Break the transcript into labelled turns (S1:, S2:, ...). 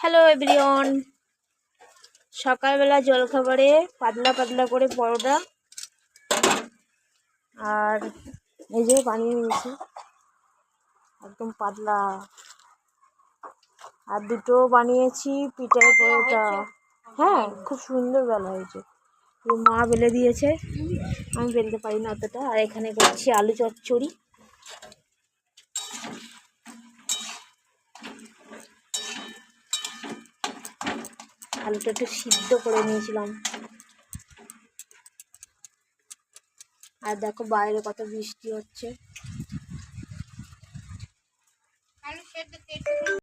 S1: Hello everyone, সকালবেলা জলখাবারে পাতলা পাতলা করে পরোটা আর এই যে বানিয়ে নিয়েছি একদম পাতলা, আর দুটো বানিয়েছি পিঠার পরোটা। হ্যাঁ, খুব সুন্দর বেলা হয়েছে, মা বেলে দিয়েছে, আমি বেলতে পারি না অতটা। আর এখানে করছি আলু চচ্চড়ি। আলুটা একটু সিদ্ধ করে নিয়েছিলাম। আর দেখো বাইরে কত বৃষ্টি হচ্ছে।